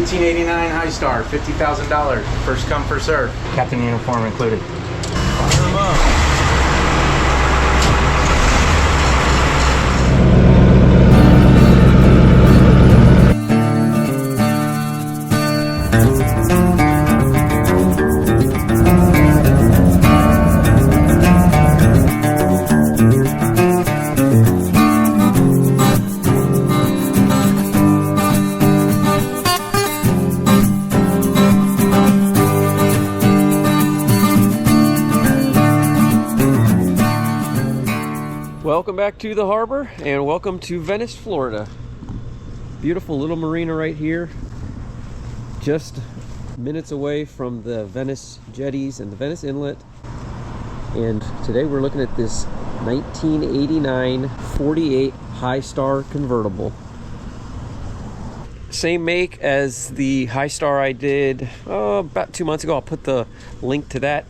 1989 HiStar, $50,000. First come, first serve. Captain uniform included. Fire them up. Welcome back to the harbor and welcome to Venice, Florida. Beautiful little marina right here, just minutes away from the Venice jetties and the Venice Inlet. And today we're looking at this 1989 48 HiStar convertible. Same make as the HiStar I did about 2 months ago. I'll put the link to that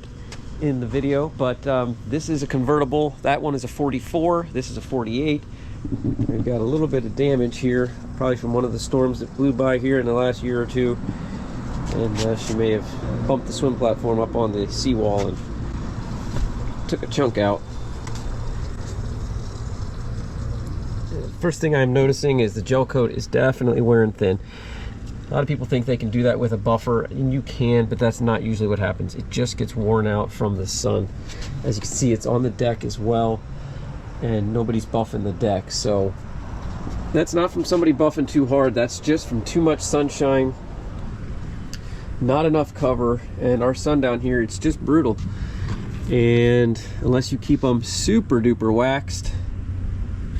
in the video, but this is a convertible. That one is a 44, this is a 48. We've got a little bit of damage here, probably from one of the storms that blew by here in the last year or two, and she may have bumped the swim platform up on the seawall and took a chunk out. First thing I'm noticing is the gel coat is definitely wearing thin. A lot of people think they can do that with a buffer, and you can, but that's not usually what happens. It just gets worn out from the sun. As you can see, it's on the deck as well, and nobody's buffing the deck. So that's not from somebody buffing too hard. That's just from too much sunshine, not enough cover, and our sun down here, it's just brutal. And unless you keep them super duper waxed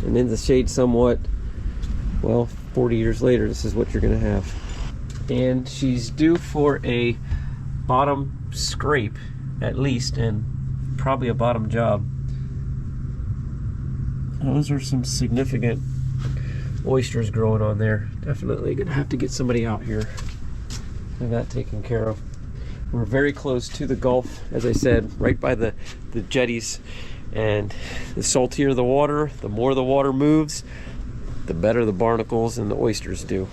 and in the shade somewhat, well, 40 years later, this is what you're gonna have. And she's due for a bottom scrape at least, and probably a bottom job. Those are some significant oysters growing on there. Definitely gonna have to get somebody out here and that taken care of. We're very close to the Gulf, as I said, right by the jetties, and the saltier the water, the more the water moves, the better the barnacles and the oysters do.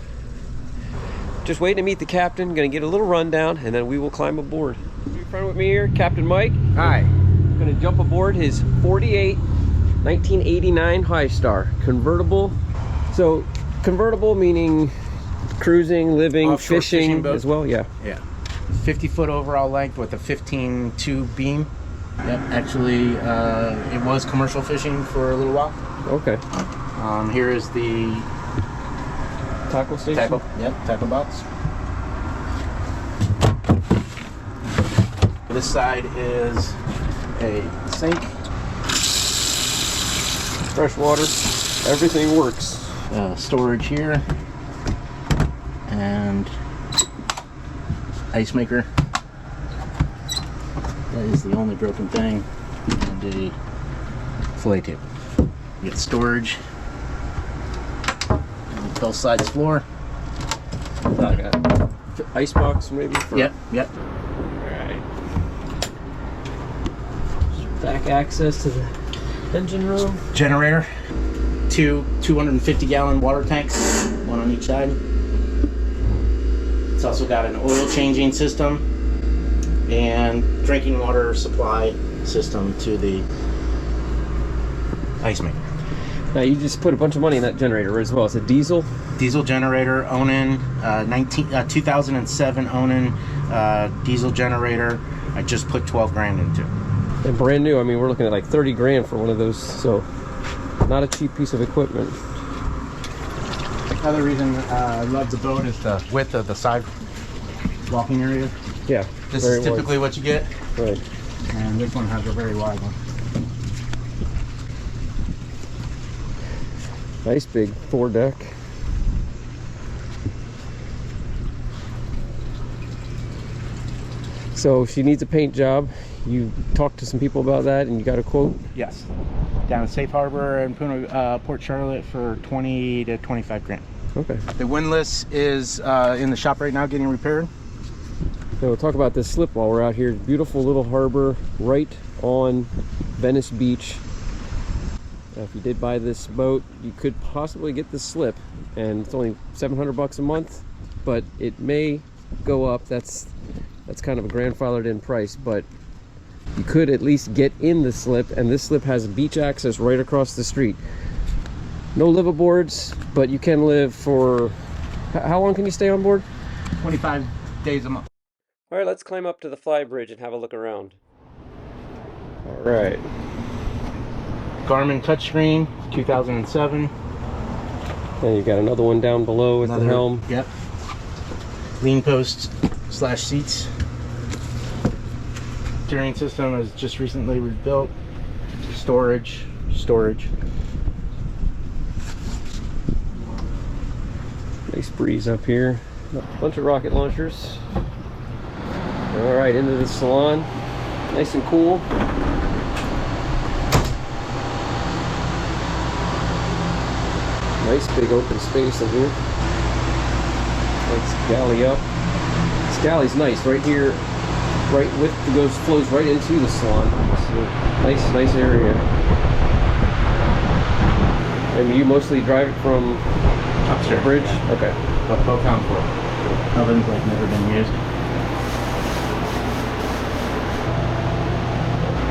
Just waiting to meet the captain, gonna get a little rundown, and then we will climb aboard. In front with me here, Captain Mike. Hi. Gonna jump aboard his 48 1989 HiStar convertible. So convertible meaning cruising, living, Offshore fishing boat as well. Yeah. 50-foot overall length with a 15-2 beam. Yep. Actually, it was commercial fishing for a little while. Okay. Here is the tackle station. Tackle box. This side is a sink. Fresh water. Everything works. Storage here. And ice maker. That is the only broken thing. And a fillet table. You get storage. And both sides floor. Like a ice box maybe? Yep. Alright. Back access to the engine room. Generator. Two 250-gallon water tanks, one on each side. It's also got an oil changing system and drinking water supply system to the ice maker. Now you just put a bunch of money in that generator as well. It's a diesel Generator, Onan, 2007 Onan diesel generator. I just put 12 grand into. And brand new. I mean, we're looking at like 30 grand for one of those, so not a cheap piece of equipment. Another reason I love the boat is the width of the side walking area. Yeah, This is typically what you get. Right. And this one has a very wide one. Nice big foredeck. So she needs a paint job. You talked to some people about that and you got a quote? Yes. Down at Safe Harbor in Port Charlotte for 20 to 25 grand. Okay. The windlass is in the shop right now getting repaired. So we'll talk about this slip while we're out here. Beautiful little harbor right on Venice Beach. If you did buy this boat, you could possibly get this slip, and it's only $700 a month. but it may go up. That's kind of a grandfathered in price, but you could at least get in the slip, and this slip has beach access right across the street. No liveaboards, but you can live for, how long can you stay on board? 25 days a month. All right, let's climb up to the Flybridge and have a look around. All right. Garmin touchscreen, 2007. And you got another one down below with the helm. Yep. Lean post / seats. Steering system is just recently rebuilt. Storage. Nice breeze up here. A bunch of rocket launchers. All right, into the salon. Nice and cool. Nice big open space in here. Let's galley up. This galley's nice right here, right with flows right into the salon. Nice area. And you mostly drive it from Upstairs. Bridge? Yeah. Okay. Both on floor. Oven's like never been used.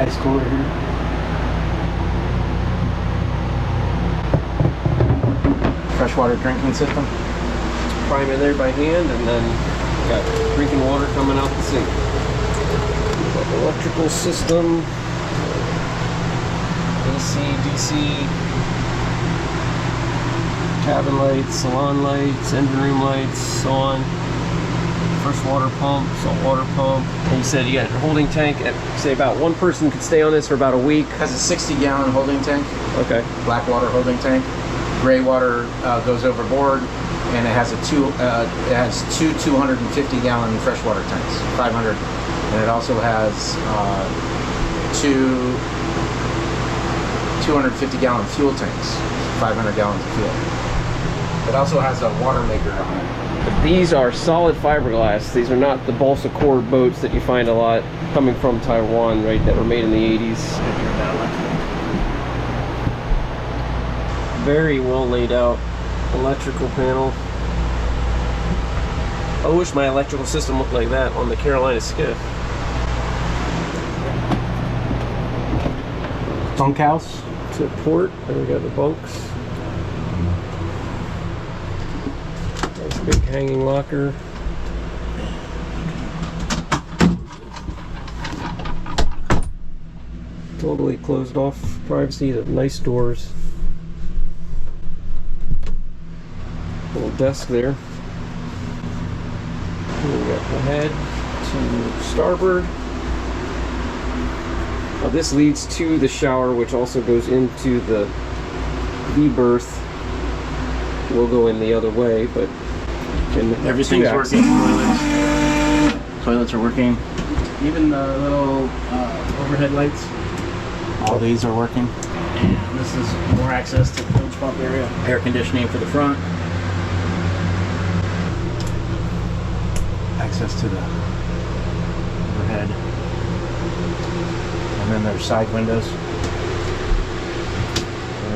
Ice cooler here. Freshwater drinking system. Prime in there by hand, and then got drinking water coming out the sink. Electrical system, AC, DC, cabin lights, salon lights, engine room lights on. First water pump, salt water pump. And you said you got a holding tank. Say about one person could stay on this for about a week. Has a 60-gallon holding tank. Okay. Black water holding tank. Gray water goes overboard, and it has two 250-gallon freshwater tanks, 500, and it also has two 250-gallon fuel tanks, 500 gallons of fuel. It also has a water maker on it. These are solid fiberglass. These are not the balsa cord boats that you find a lot coming from Taiwan, right? That were made in the 80s. Very well laid out electrical panel. I wish my electrical system looked like that on the Carolina skiff. Bunkhouse. To port, and we got the bunks. Nice big hanging locker. Totally closed off privacy, the nice doors. Little desk there. And we got the head to starboard. Now this leads to the shower, which also goes into the V-berth. We'll go in the other way, but Everything's working. Toilets are working. Even the little overhead lights. All these are working. And this is more access to the bilge pump area. Air conditioning for the front. Access to the overhead. And then there's side windows.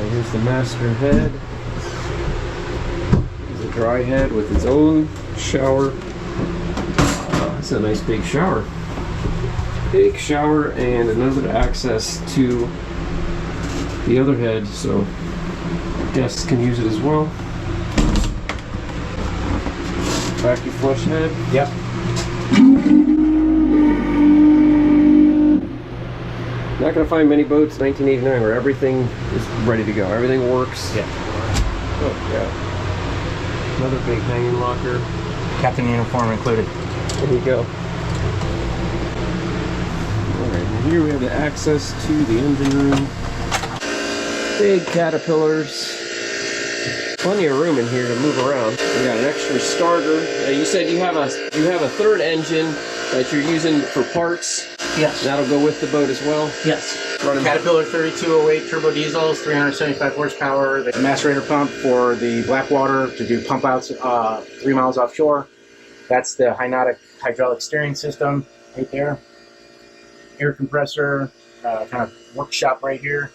Here's the master head. There's a dry head with its own shower. That's a nice big shower. Big shower and another access to the other head, so guests can use it as well. Vacuum flush head. Yep. Not going to find many boats in 1989 where everything is ready to go. Everything works. Yeah. Oh, yeah. Another big hanging locker. Captain uniform included. There you go. Alright, and here we have the access to the engine room. Big Caterpillars. Plenty of room in here to move around. We got an extra starter. You said you have a third engine that you're using for parts. Yes. That'll go with the boat as well. Yes. Caterpillar 3208 turbo diesels, 375 horsepower. The macerator pump for the black water to do pump outs 3 miles offshore. That's the hydraulic steering system right there. Air compressor, kind of workshop right here.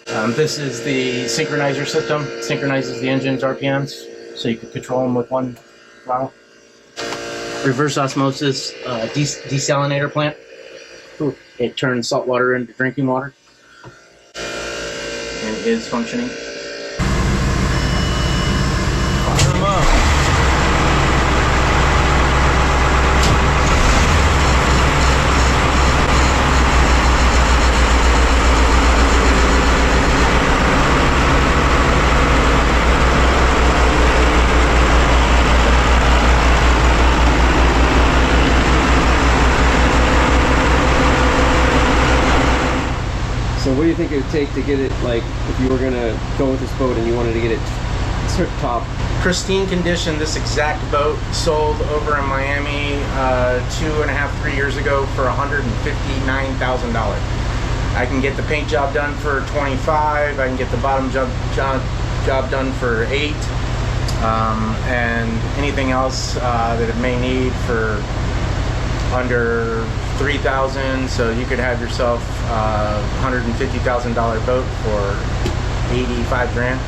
This is the synchronizer system. Synchronizes the engine's RPMs, so you can control them with one Wow. Reverse osmosis desalinator plant. Ooh. It turns salt water into drinking water. And it is functioning. Fire them up. So what do you think it would take to get it, like, if you were gonna go with this boat and you wanted to get it tip top? Pristine condition. This exact boat sold over in Miami 2.5, 3 years ago for $159,000. I can get the paint job done for $25. I can get the bottom job done for $8, and anything else that it may need for under $3,000. So you could have yourself $150,000 boat for 85 grand,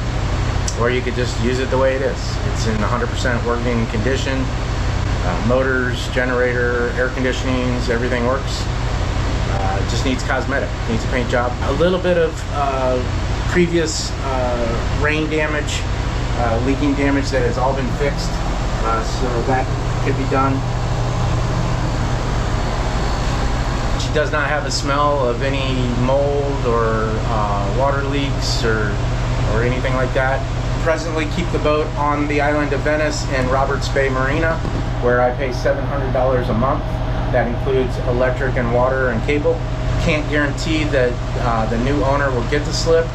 or you could just use it the way it is. It's in 100% working condition. Motors, generator, air conditionings, everything works. It just needs cosmetic, needs a paint job. A little bit of previous rain damage, leaking damage that has all been fixed, so that could be done. She does not have a smell of any mold or water leaks or anything like that. Presently keep the boat on the island of Venice in Roberts Bay Marina, where I pay $700 a month. That includes electric and water and cable. Can't guarantee that the new owner will get the slip,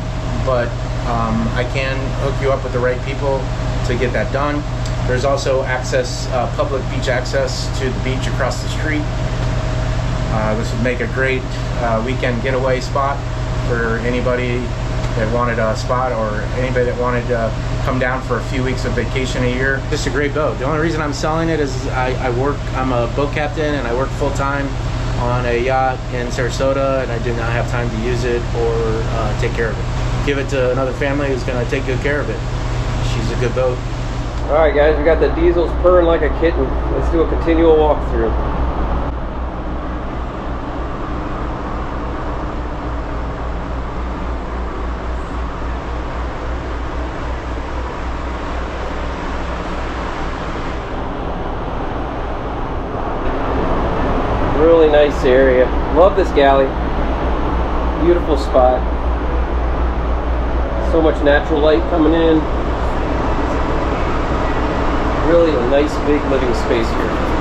but I can hook you up with the right people to get that done. There's also access, public beach access to the beach across the street. This would make a great weekend getaway spot for anybody that wanted a spot, or anybody that wanted to come down for a few weeks of vacation a year. Just a great boat. The only reason I'm selling it is I'm a boat captain and I work full time on a yacht in Sarasota, and I did not have time to use it or take care of it. Give it to another family who's gonna take good care of it. She's a good boat. All right, guys, we got the diesels purring like a kitten. Let's do a continual walkthrough. Really nice area. Love this galley. Beautiful spot. So much natural light coming in. Really a nice big living space here.